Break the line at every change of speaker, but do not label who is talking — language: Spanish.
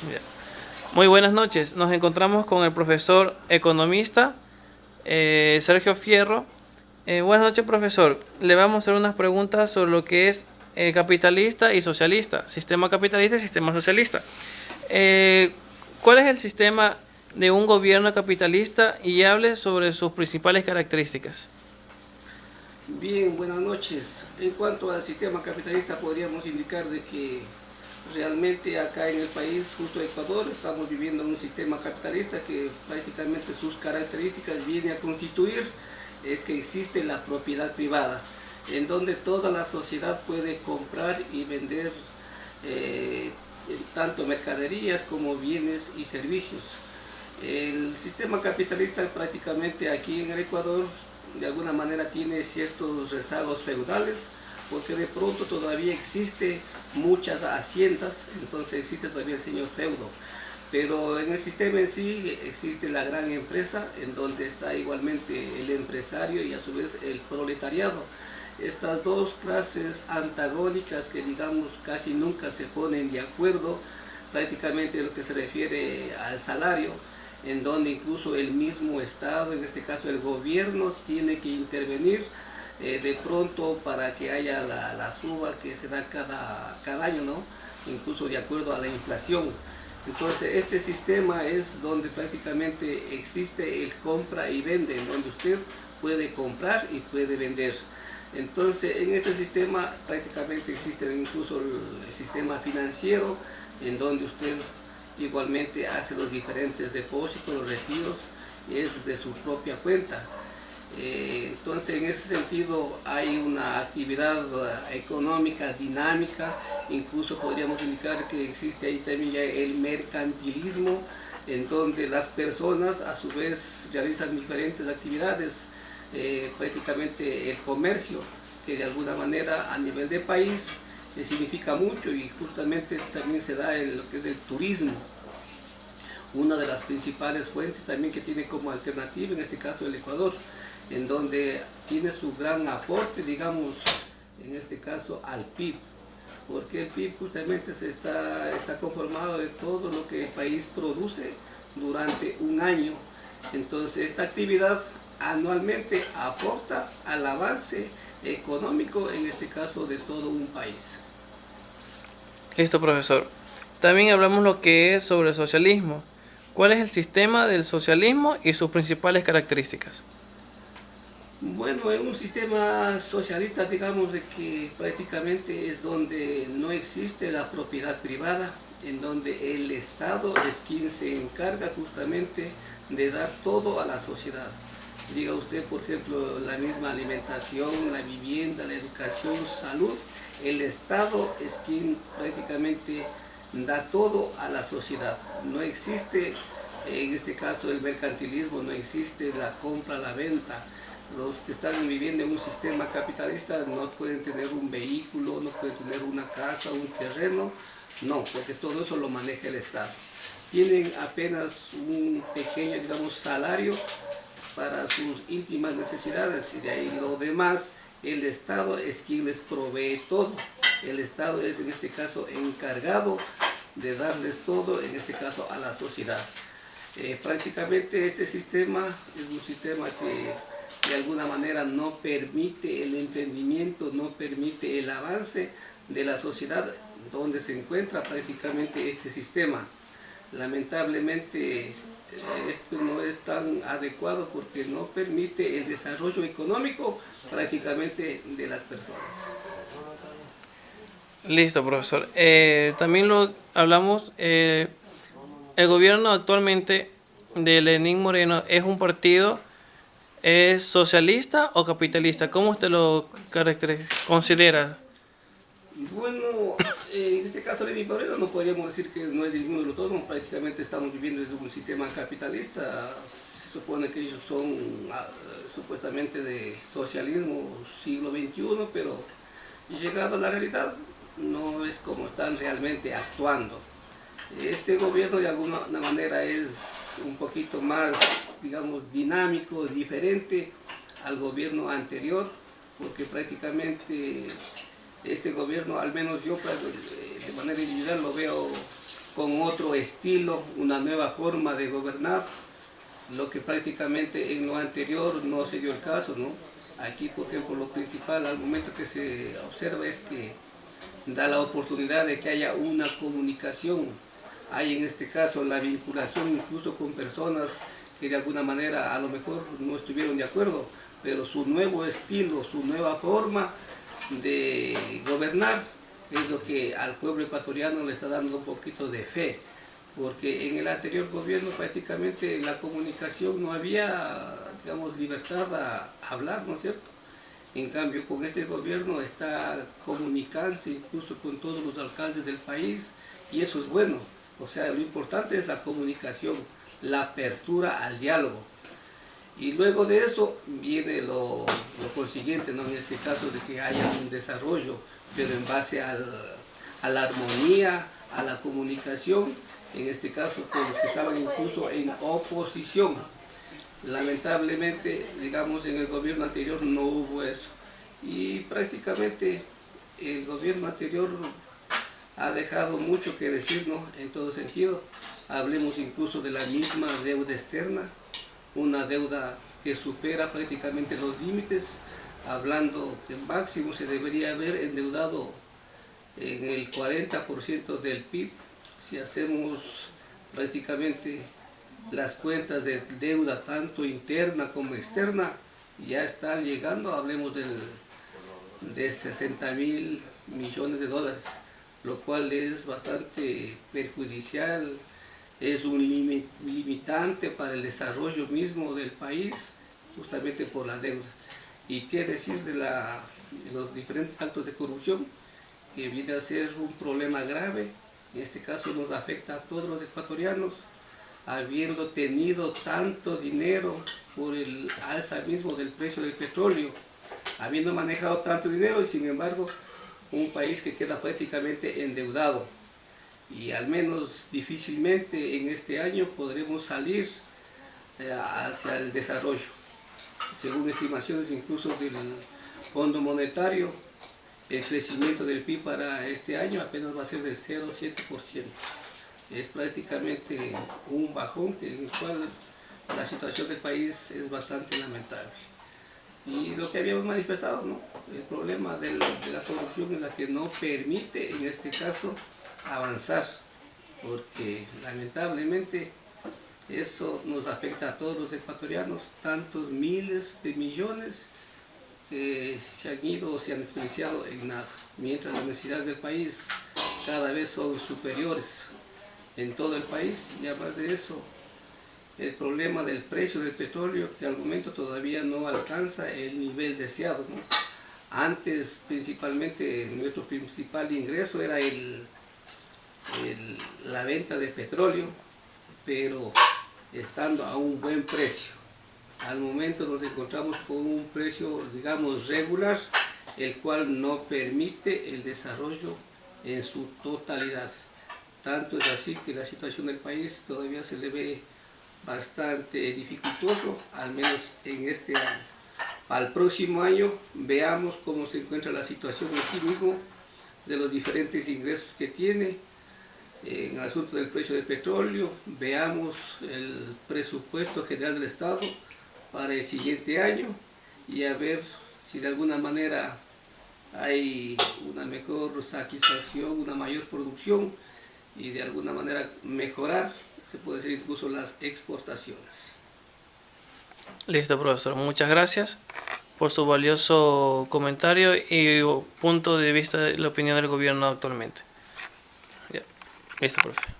Ya. Muy buenas noches. Nos encontramos con el profesor economista Sergio Fierro. Buenas noches, profesor. Le vamos a hacer unas preguntas sobre lo que es capitalista y socialista, sistema capitalista y sistema socialista. Eh, ¿Cuál es el sistema de un gobierno capitalista y hable sobre sus principales características?
Bien, buenas noches. En cuanto al sistema capitalista, podríamos indicar de que realmente acá en el país, justo Ecuador, estamos viviendo un sistema capitalista que prácticamente sus características viene a constituir es que existe la propiedad privada, en donde toda la sociedad puede comprar y vender tanto mercaderías como bienes y servicios. El sistema capitalista prácticamente aquí en el Ecuador de alguna manera tiene ciertos rezagos feudales, porque de pronto todavía existe muchas haciendas, entonces existe todavía el señor feudo. Pero en el sistema en sí existe la gran empresa, en donde está igualmente el empresario y a su vez el proletariado. Estas dos clases antagónicas que digamos casi nunca se ponen de acuerdo, prácticamente en lo que se refiere al salario, en donde incluso el mismo Estado, en este caso el gobierno, tiene que intervenir de pronto para que haya la suba que se da cada año, ¿no? Incluso de acuerdo a la inflación. Entonces este sistema es donde prácticamente existe el compra y vende, en donde usted puede comprar y puede vender. Entonces en este sistema prácticamente existe incluso el sistema financiero, en donde usted igualmente hace los diferentes depósitos, los retiros, es de su propia cuenta. Entonces en ese sentido hay una actividad económica dinámica, incluso podríamos indicar que existe ahí también ya el mercantilismo, en donde las personas a su vez realizan diferentes actividades, prácticamente el comercio, que de alguna manera a nivel de país significa mucho, y justamente también se da en lo que es el turismo, una de las principales fuentes también que tiene como alternativa, en este caso el Ecuador, en donde tiene su gran aporte, digamos, en este caso al PIB, porque el PIB justamente está conformado de todo lo que el país produce durante un año. Entonces esta actividad anualmente aporta al avance económico, en este caso de todo un país.
Listo, profesor. También hablamos lo que es sobre el socialismo. ¿Cuál es el sistema del socialismo y sus principales características?
Bueno, en un sistema socialista, digamos de que prácticamente es donde no existe la propiedad privada, en donde el Estado es quien se encarga justamente de dar todo a la sociedad. Diga usted, por ejemplo, la misma alimentación, la vivienda, la educación, salud, el Estado es quien prácticamente da todo a la sociedad. No existe, en este caso, el mercantilismo, no existe la compra, la venta. Los que están viviendo en un sistema capitalista no pueden tener un vehículo, no pueden tener una casa, un terreno, no, porque todo eso lo maneja el Estado. Tienen apenas un pequeño, digamos, salario para sus íntimas necesidades, y de ahí lo demás, el Estado es quien les provee todo. El Estado es en este caso encargado de darles todo, en este caso a la sociedad. Prácticamente este sistema es un sistema que de alguna manera no permite el entendimiento, no permite el avance de la sociedad donde se encuentra prácticamente este sistema. Lamentablemente esto no es tan adecuado porque no permite el desarrollo económico prácticamente de las personas.
Listo, profesor. También lo hablamos, el gobierno actualmente de Lenín Moreno es un partido, ¿es socialista o capitalista? ¿Cómo usted lo considera?
Bueno, en este caso Lenín Moreno no podríamos decir que no es ninguno de los dos, prácticamente estamos viviendo desde un sistema capitalista. Se supone que ellos son supuestamente de socialismo siglo XXI, pero llegado a la realidad no es como están realmente actuando. Este gobierno de alguna manera es un poquito más, digamos, dinámico, diferente al gobierno anterior, porque prácticamente este gobierno, al menos yo de manera individual lo veo con otro estilo, una nueva forma de gobernar, lo que prácticamente en lo anterior no se dio el caso, ¿no? Aquí, por ejemplo, lo principal al momento que se observa es que da la oportunidad de que haya una comunicación, hay en este caso la vinculación incluso con personas que de alguna manera a lo mejor no estuvieron de acuerdo, pero su nuevo estilo, su nueva forma de gobernar es lo que al pueblo ecuatoriano le está dando un poquito de fe, porque en el anterior gobierno prácticamente la comunicación no había, digamos, libertad a hablar, ¿no es cierto? En cambio, con este gobierno está comunicándose incluso con todos los alcaldes del país, y eso es bueno. O sea, lo importante es la comunicación, la apertura al diálogo. Y luego de eso viene lo consiguiente, ¿no? En este caso de que haya un desarrollo, pero en base a la armonía, a la comunicación, en este caso con los que estaban incluso en oposición. Lamentablemente, digamos, en el gobierno anterior no hubo eso. Y prácticamente el gobierno anterior ha dejado mucho que decir, ¿no? En todo sentido. Hablemos incluso de la misma deuda externa, una deuda que supera prácticamente los límites, hablando que máximo se debería haber endeudado en el 40% del PIB. Si hacemos prácticamente las cuentas de deuda tanto interna como externa, ya están llegando, hablemos de 60.000 millones de dólares, lo cual es bastante perjudicial, es un limitante para el desarrollo mismo del país, justamente por la deuda. Y qué decir de los diferentes actos de corrupción, que viene a ser un problema grave. En este caso nos afecta a todos los ecuatorianos, habiendo tenido tanto dinero por el alza mismo del precio del petróleo, habiendo manejado tanto dinero, y sin embargo un país que queda prácticamente endeudado. Y al menos difícilmente en este año podremos salir hacia el desarrollo. Según estimaciones incluso del Fondo Monetario, el crecimiento del PIB para este año apenas va a ser del 0,7%. Es prácticamente un bajón en el cual la situación del país es bastante lamentable. Y lo que habíamos manifestado, ¿no? El problema de la corrupción es la que no permite, en este caso, avanzar, porque lamentablemente eso nos afecta a todos los ecuatorianos, tantos miles de millones que se han ido o se han desperdiciado en nada, mientras las necesidades del país cada vez son superiores en todo el país. Y además de eso, el problema del precio del petróleo, que al momento todavía no alcanza el nivel deseado, ¿no? Antes principalmente nuestro principal ingreso era la venta de petróleo, pero estando a un buen precio. Al momento nos encontramos con un precio, digamos, regular, el cual no permite el desarrollo en su totalidad. Tanto es así que la situación del país todavía se le ve bastante dificultoso, al menos en este año. Para el próximo año veamos cómo se encuentra la situación en sí mismo, de los diferentes ingresos que tiene. En el asunto del precio del petróleo, veamos el presupuesto general del Estado para el siguiente año, y a ver si de alguna manera hay una mejor satisfacción, una mayor producción, y de alguna manera mejorar, se puede decir, incluso las exportaciones.
Listo, profesor. Muchas gracias por su valioso comentario y punto de vista de la opinión del gobierno actualmente. Ya. Listo, profe.